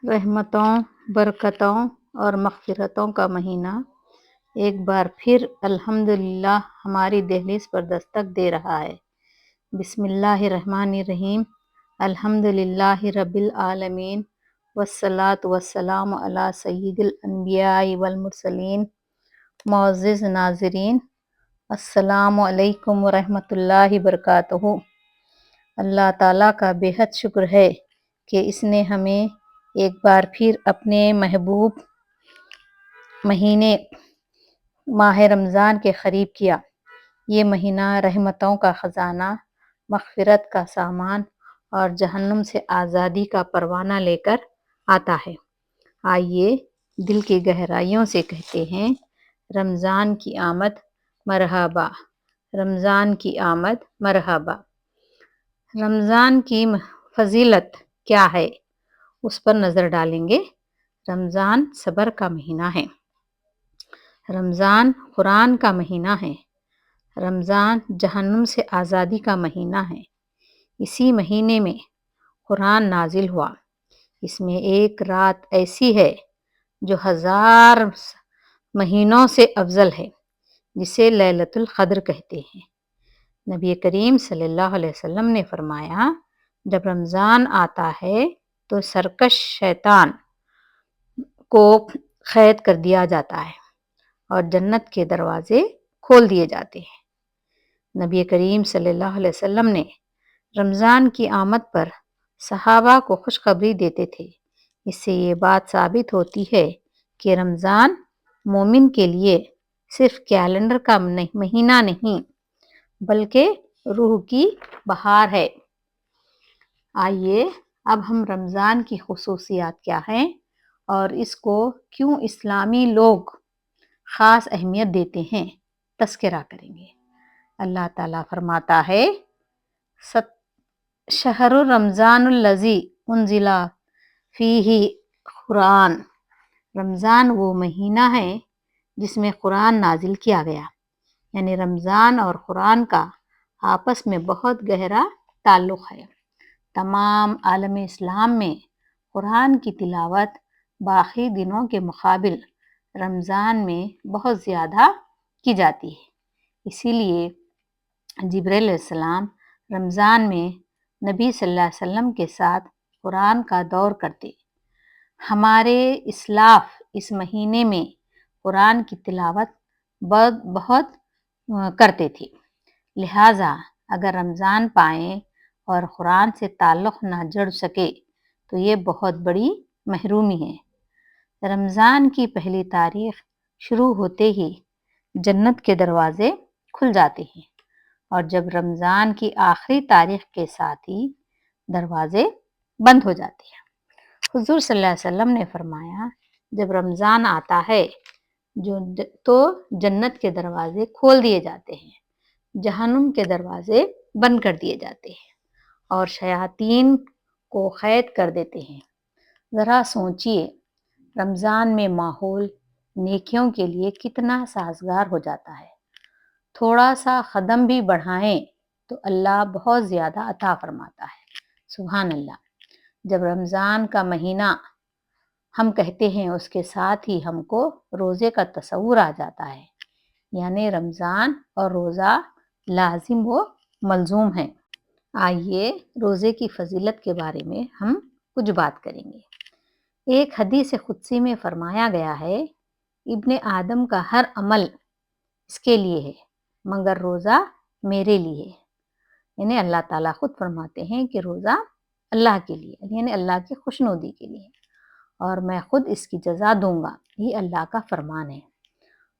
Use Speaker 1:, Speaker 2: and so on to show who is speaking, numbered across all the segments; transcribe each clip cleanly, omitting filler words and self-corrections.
Speaker 1: رحمتوں، برکتوں اور مغفرتوں کا مہینہ ایک بار پھر الحمدللہ ہماری دہلیز پر دستک دے رہا ہے۔ بسم اللہ الرحمن الرحیم، الحمدللہ رب العالمین، والصلاة والسلام علی سید الانبیاء والمرسلین۔ معزز ناظرین، السلام علیکم ورحمۃ اللہ وبرکاتہ۔ اللہ تعالیٰ کا بے حد شکر ہے کہ اس نے ہمیں ایک بار پھر اپنے محبوب مہینے ماہ رمضان کے قریب کیا۔ یہ مہینہ رحمتوں کا خزانہ، مغفرت کا سامان اور جہنم سے آزادی کا پروانہ لے کر آتا ہے۔ آئیے دل کی گہرائیوں سے کہتے ہیں، رمضان کی آمد مرحبا، رمضان کی آمد مرحبا۔ رمضان کی فضیلت کیا ہے، اس پر نظر ڈالیں گے۔ رمضان صبر کا مہینہ ہے، رمضان قرآن کا مہینہ ہے، رمضان جہنم سے آزادی کا مہینہ ہے۔ اسی مہینے میں قرآن نازل ہوا۔ اس میں ایک رات ایسی ہے جو 1000 مہینوں سے افضل ہے، جسے لیلۃ القدر کہتے ہیں۔ نبی کریم صلی اللہ علیہ وسلم نے فرمایا، جب رمضان آتا ہے تو سرکش شیطان کو قید کر دیا جاتا ہے اور جنت کے دروازے کھول دیے جاتے ہیں۔ نبی کریم صلی اللہ علیہ وسلم نے رمضان کی آمد پر صحابہ کو خوشخبری دیتے تھے۔ اس سے یہ بات ثابت ہوتی ہے کہ رمضان مومن کے لیے صرف کیلنڈر کا مہینہ نہیں بلکہ روح کی بہار ہے۔ آئیے اب ہم رمضان کی خصوصیات کیا ہیں اور اس کو کیوں اسلامی لوگ خاص اہمیت دیتے ہیں تذکرہ کریں گے۔ اللہ تعالیٰ فرماتا ہے، شہر رمضان الذی انزل فیہ قرآن۔ رمضان وہ مہینہ ہے جس میں قرآن نازل کیا گیا، یعنی رمضان اور قرآن کا آپس میں بہت گہرا تعلق ہے۔ تمام عالم اسلام میں قرآن کی تلاوت باقی دنوں کے مقابل رمضان میں بہت زیادہ کی جاتی ہے۔ اسی لیے جبرائیل علیہ السلام رمضان میں نبی صلی اللہ علیہ وسلم کے ساتھ قرآن کا دور کرتے۔ ہمارے اسلاف اس مہینے میں قرآن کی تلاوت بہت کرتے تھے، لہٰذا اگر رمضان پائیں اور قرآن سے تعلق نہ جڑ سکے تو یہ بہت بڑی محرومی ہے۔ رمضان کی پہلی تاریخ شروع ہوتے ہی جنت کے دروازے کھل جاتے ہیں، اور جب رمضان کی آخری تاریخ کے ساتھ ہی دروازے بند ہو جاتے ہیں۔ حضور صلی اللہ علیہ وسلم نے فرمایا، جب رمضان آتا ہے تو جنت کے دروازے کھول دیے جاتے ہیں، جہنم کے دروازے بند کر دیے جاتے ہیں اور شیاطین کو قید کر دیتے ہیں۔ ذرا سوچئے، رمضان میں ماحول نیکیوں کے لیے کتنا سازگار ہو جاتا ہے۔ تھوڑا سا قدم بھی بڑھائیں تو اللہ بہت زیادہ عطا فرماتا ہے۔ سبحان اللہ۔ جب رمضان کا مہینہ ہم کہتے ہیں، اس کے ساتھ ہی ہم کو روزے کا تصور آ جاتا ہے، یعنی رمضان اور روزہ لازم و ملزوم ہیں۔ آئیے روزے کی فضیلت کے بارے میں ہم کچھ بات کریں گے۔ ایک حدیث قدسی میں فرمایا گیا ہے، ابن آدم کا ہر عمل اس کے لیے ہے مگر روزہ میرے لیے ہے۔ یعنی اللہ تعالیٰ خود فرماتے ہیں کہ روزہ اللہ کے لیے، یعنی اللہ کی خوشنودی کے لیے، اور میں خود اس کی جزا دوں گا، یہ اللہ کا فرمان ہے۔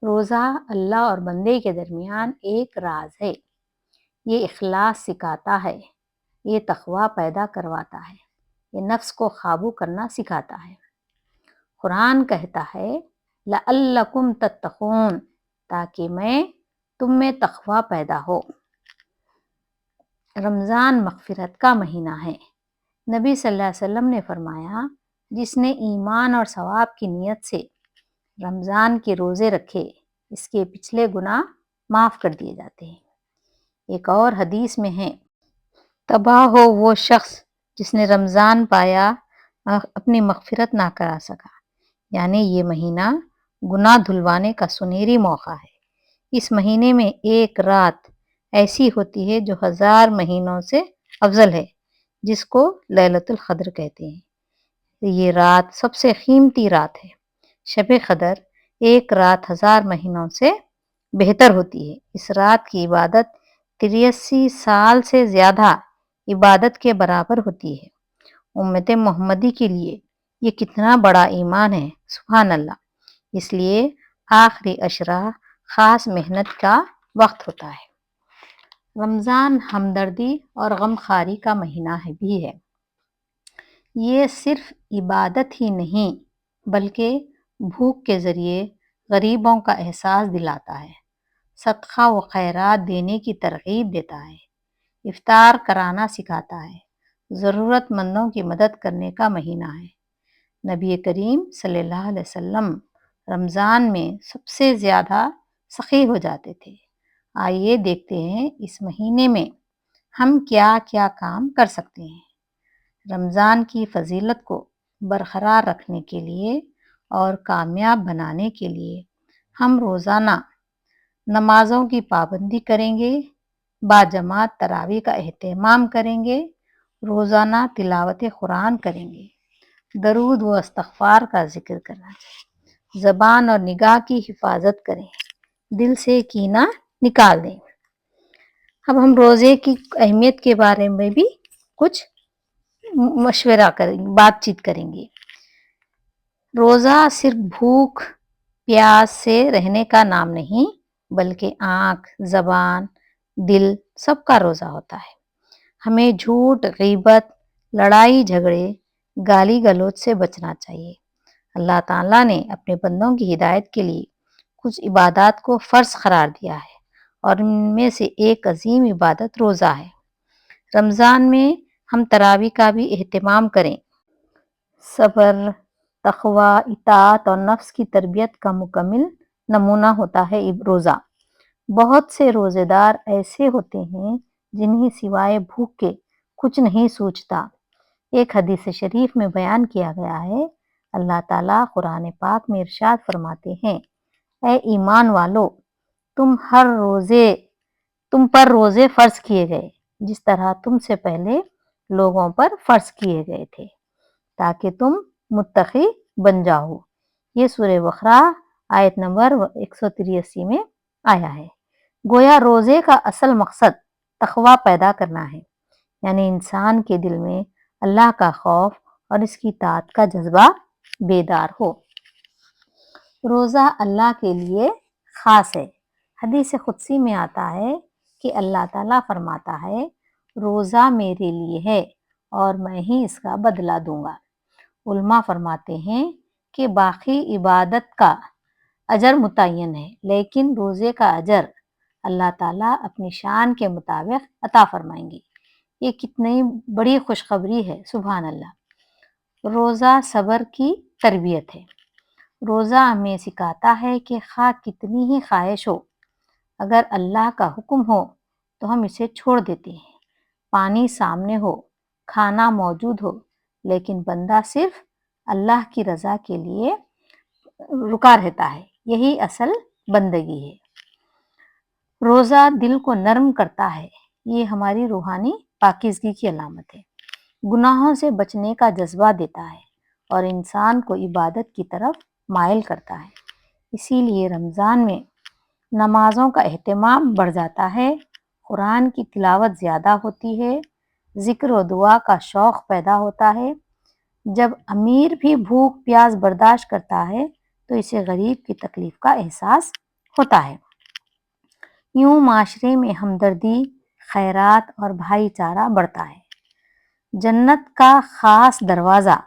Speaker 1: روزہ اللہ اور بندے کے درمیان ایک راز ہے، یہ اخلاص سکھاتا ہے، یہ تقویٰ پیدا کرواتا ہے، یہ نفس کو قابو کرنا سکھاتا ہے۔ قرآن کہتا ہے، لعلکم تتقون، تاکہ تم میں تقویٰ پیدا ہو۔ رمضان مغفرت کا مہینہ ہے۔ نبی صلی اللہ علیہ وسلم نے فرمایا، جس نے ایمان اور ثواب کی نیت سے رمضان کے روزے رکھے، اس کے پچھلے گناہ معاف کر دیے جاتے ہیں۔ ایک اور حدیث میں ہے، تباہ ہو وہ شخص جس نے رمضان پایا اپنی مغفرت نہ کرا سکا، یعنی یہ مہینہ گناہ دھلوانے کا سنہری موقع ہے۔ اس مہینے میں ایک رات ایسی ہوتی ہے جو 1000 مہینوں سے افضل ہے، جس کو لیلۃ القدر کہتے ہیں۔ یہ رات سب سے قیمتی رات ہے۔ شب قدر ایک رات 1000 مہینوں سے بہتر ہوتی ہے۔ اس رات کی عبادت 83 سال سے زیادہ عبادت کے برابر ہوتی ہے۔ امت محمدی کے لیے یہ کتنا بڑا ایمان ہے، سبحان اللہ۔ اس لیے آخری عشرہ خاص محنت کا وقت ہوتا ہے۔ رمضان ہمدردی اور غمخواری کا مہینہ بھی ہے۔ یہ صرف عبادت ہی نہیں بلکہ بھوک کے ذریعے غریبوں کا احساس دلاتا ہے، صدقہ و خیرات دینے کی ترغیب دیتا ہے، افطار کرانا سکھاتا ہے، ضرورت مندوں کی مدد کرنے کا مہینہ ہے۔ نبی کریم صلی اللہ علیہ وسلم رمضان میں سب سے زیادہ سخی ہو جاتے تھے۔ آئیے دیکھتے ہیں اس مہینے میں ہم کیا کیا کام کر سکتے ہیں۔ رمضان کی فضیلت کو برقرار رکھنے کے لیے اور کامیاب بنانے کے لیے ہم روزانہ نمازوں کی پابندی کریں گے، باجماعت تراویح کا اہتمام کریں گے، روزانہ تلاوت قرآن کریں گے، درود و استغفار کا ذکر کرنا چاہیے، زبان اور نگاہ کی حفاظت کریں، دل سے کینہ نکال دیں۔ اب ہم روزے کی اہمیت کے بارے میں بھی کچھ مشورہ کریں، بات چیت کریں گے۔ روزہ صرف بھوک پیاس سے رہنے کا نام نہیں بلکہ آنکھ، زبان، دل سب کا روزہ ہوتا ہے۔ ہمیں جھوٹ، غیبت، لڑائی جھگڑے، گالی گلوچ سے بچنا چاہیے۔ اللہ تعالیٰ نے اپنے بندوں کی ہدایت کے لیے کچھ عبادات کو فرض قرار دیا ہے اور ان میں سے ایک عظیم عبادت روزہ ہے۔ رمضان میں ہم تراویح کا بھی اہتمام کریں۔ صبر، تقوی، اطاعت اور نفس کی تربیت کا مکمل نمونہ ہوتا ہے روزہ۔ بہت سے روزے دار ایسے ہوتے ہیں جنہیں سوائے بھوک کے کچھ نہیں سوچتا۔ ایک حدیث شریف میں بیان کیا گیا ہے، اللہ تعالیٰ قرآن پاک میں ارشاد فرماتے ہیں، اے ایمان والو، تم پر روزے فرض کیے گئے جس طرح تم سے پہلے لوگوں پر فرض کیے گئے تھے تاکہ تم متقی بن جاؤ۔ یہ سورہ بقرہ آیت نمبر 183 میں آیا ہے۔ گویا روزے کا اصل مقصد تقوی پیدا کرنا ہے، یعنی انسان کے دل میں اللہ کا خوف اور اس کی اطاعت کا جذبہ بیدار ہو۔ روزہ اللہ کے لیے خاص ہے۔ حدیث قدسی میں آتا ہے کہ اللہ تعالیٰ فرماتا ہے، روزہ میرے لیے ہے اور میں ہی اس کا بدلہ دوں گا۔ علماء فرماتے ہیں کہ باقی عبادت کا اجر متعین ہے، لیکن روزے کا اجر اللہ تعالیٰ اپنی شان کے مطابق عطا فرمائیں گے۔ یہ کتنی بڑی خوشخبری ہے، سبحان اللہ۔ روزہ صبر کی تربیت ہے۔ روزہ ہمیں سکھاتا ہے کہ خواہ کتنی ہی خواہش ہو، اگر اللہ کا حکم ہو تو ہم اسے چھوڑ دیتے ہیں۔ پانی سامنے ہو، کھانا موجود ہو، لیکن بندہ صرف اللہ کی رضا کے لیے رکا رہتا ہے، یہی اصل بندگی ہے۔ روزہ دل کو نرم کرتا ہے، یہ ہماری روحانی پاکیزگی کی علامت ہے۔ گناہوں سے بچنے کا جذبہ دیتا ہے اور انسان کو عبادت کی طرف مائل کرتا ہے۔ اسی لیے رمضان میں نمازوں کا اہتمام بڑھ جاتا ہے، قرآن کی تلاوت زیادہ ہوتی ہے، ذکر و دعا کا شوق پیدا ہوتا ہے۔ جب امیر بھی بھوک پیاس برداشت کرتا ہے تو اسے غریب کی تکلیف کا احساس ہوتا ہے۔ یوں معاشرے میں ہمدردی، خیرات اور بھائی چارہ بڑھتا ہے۔ جنت کا خاص دروازہ،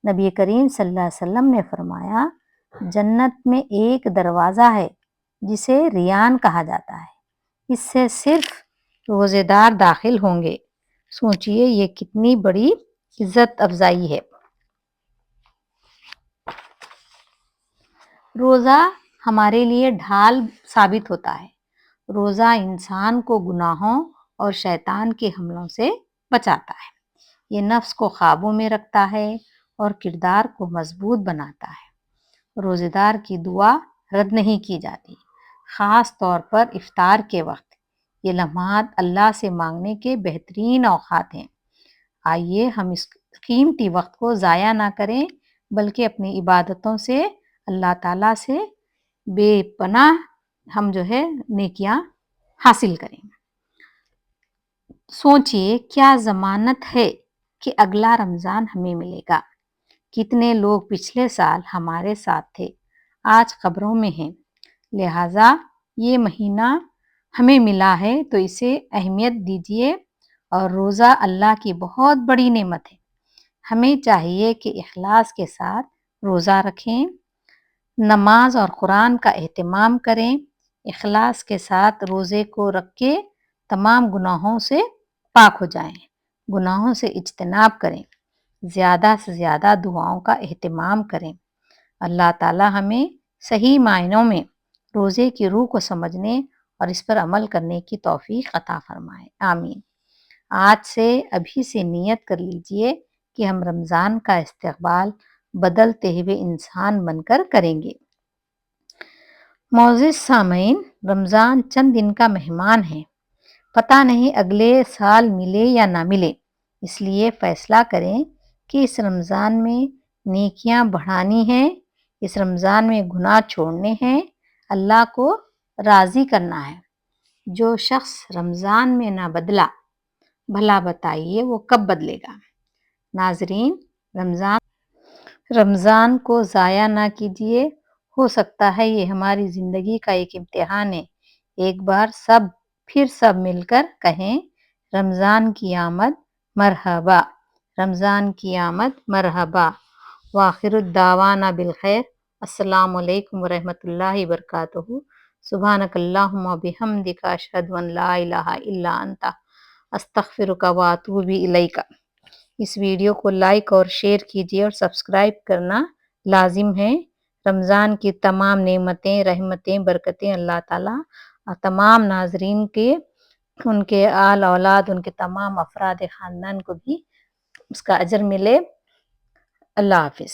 Speaker 1: نبی کریم صلی اللہ علیہ وسلم نے فرمایا، جنت میں ایک دروازہ ہے جسے ریان کہا جاتا ہے، اس سے صرف روزے دار داخل ہوں گے۔ سوچئے یہ کتنی بڑی عزت افزائی ہے۔ روزہ ہمارے لیے ڈھال ثابت ہوتا ہے۔ روزہ انسان کو گناہوں اور شیطان کے حملوں سے بچاتا ہے۔ یہ نفس کو قابو میں رکھتا ہے اور کردار کو مضبوط بناتا ہے۔ روزے دار کی دعا رد نہیں کی جاتی، خاص طور پر افطار کے وقت۔ یہ لمحات اللہ سے مانگنے کے بہترین اوقات ہیں۔ آئیے ہم اس قیمتی وقت کو ضائع نہ کریں، بلکہ اپنی عبادتوں سے اللہ تعالیٰ سے بے پناہ ہم نیکیاں حاصل کریں۔ سوچئے کیا ضمانت ہے کہ اگلا رمضان ہمیں ملے گا؟ کتنے لوگ پچھلے سال ہمارے ساتھ تھے، آج قبروں میں ہیں۔ لہٰذا یہ مہینہ ہمیں ملا ہے تو اسے اہمیت دیجیے، اور روزہ اللہ کی بہت بڑی نعمت ہے۔ ہمیں چاہیے کہ اخلاص کے ساتھ روزہ رکھیں، نماز اور قرآن کا اہتمام کریں۔ اخلاص کے ساتھ روزے کو رکھ کے تمام گناہوں سے پاک ہو جائیں، گناہوں سے اجتناب کریں، زیادہ سے زیادہ دعاؤں کا اہتمام کریں۔ اللہ تعالی ہمیں صحیح معنوں میں روزے کی روح کو سمجھنے اور اس پر عمل کرنے کی توفیق عطا فرمائے، آمین۔ آج سے ابھی سے نیت کر لیجئے کہ ہم رمضان کا استقبال بدلتے ہوئے انسان بن کر کریں گے۔ معزز سامعین، رمضان چند دن کا مہمان ہے، پتہ نہیں اگلے سال ملے یا نہ ملے، اس لیے فیصلہ کریں کہ اس رمضان میں نیکیاں بڑھانی ہیں، اس رمضان میں گناہ چھوڑنے ہیں، اللہ کو راضی کرنا ہے۔ جو شخص رمضان میں نہ بدلا، بھلا بتائیے وہ کب بدلے گا؟ ناظرین، رمضان کو ضائع نہ کیجیے، ہو سکتا ہے یہ ہماری زندگی کا ایک امتحان ہے۔ ایک بار پھر سب مل کر کہیں، رمضان کی آمد مرحبا، رمضان کی آمد مرحبا۔ وآخر الدعوانا بالخیر۔ السلام علیکم ورحمۃ اللہ وبرکاتہ۔ سبحانک اللہم وبحمدک، اشہد ان لا الہ الا انت، استغفرک واتوب الیک۔ اس ویڈیو کو لائک اور شیئر کیجیے اور سبسکرائب کرنا لازم ہے۔ رمضان کی تمام نعمتیں، رحمتیں، برکتیں اللہ تعالیٰ تمام ناظرین کے، ان کے آل اولاد، ان کے تمام افراد خاندان کو بھی اس کا اجر ملے۔ اللہ حافظ۔